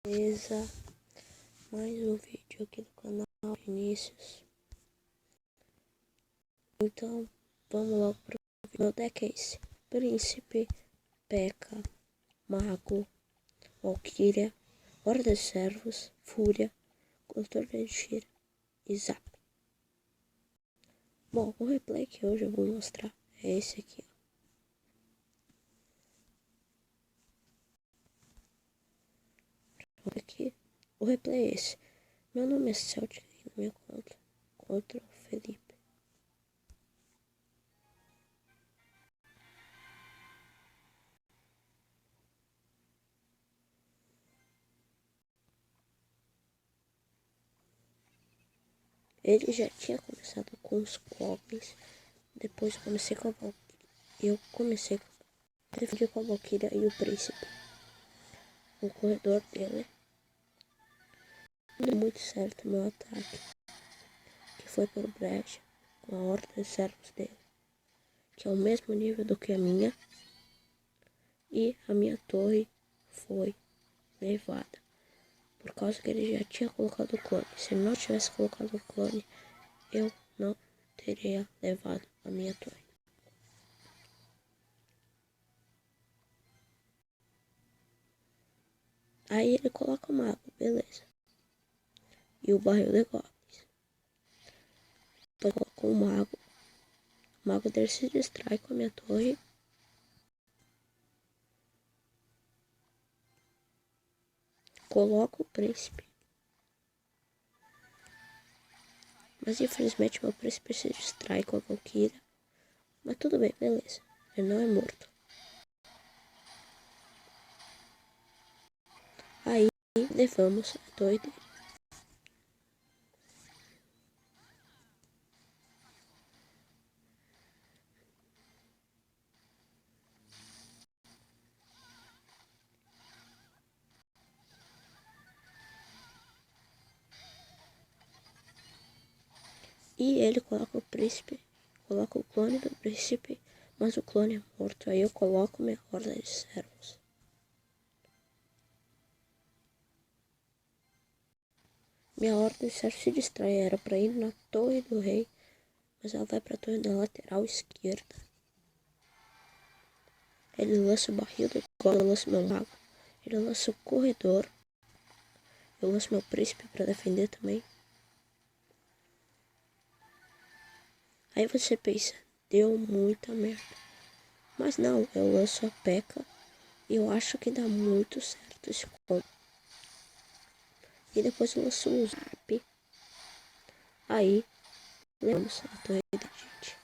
Beleza, mais um vídeo aqui do canal Vinícius. Então, vamos logo pro vídeo. Meu deck é esse: Príncipe, P.E.K.K.A, Mago, Valkyria, Horda de Servos, Fúria, Cultor de Shira e Zap. Bom, o replay que hoje eu vou mostrar é esse aqui, ó. Aqui, o replay é esse. Meu nome é Celtic aqui na minha conta, contra o Felipe. Ele já tinha começado com os goblins, depois comecei com a Valkyria. Eu comecei com a Valkyria e o Príncipe. O corredor dele não deu muito certo meu ataque, que foi por brecha com a horda de servos dele, que é o mesmo nível do que a minha, e a minha torre foi levada, por causa que ele já tinha colocado o clone. Se ele não tivesse colocado o clone, eu não teria levado a minha torre. Aí ele coloca o mago, beleza. E o barril de goblins. Depois coloca o mago. O mago dele se distrai com a minha torre. Coloca o príncipe. Mas infelizmente meu príncipe se distrai com a Valkyria. Mas tudo bem, beleza. Ele não é morto. Aí levamos a torre dele. E ele coloca o príncipe, coloca o clone do príncipe, mas o clone é morto. Aí eu coloco minha horda de servos. Minha horda de servos se distrai, era pra ir na torre do rei, mas ela vai pra torre da lateral esquerda. Ele lança o barril do goblin, eu lanço meu mago. Ele lança o corredor. Eu lanço meu príncipe pra defender também. Aí você pensa, deu muita merda. Mas não, eu lanço a P.E.K.K.A e eu acho que dá muito certo esse combo. E depois eu lanço o Zap. Aí, levamos a torre da gente.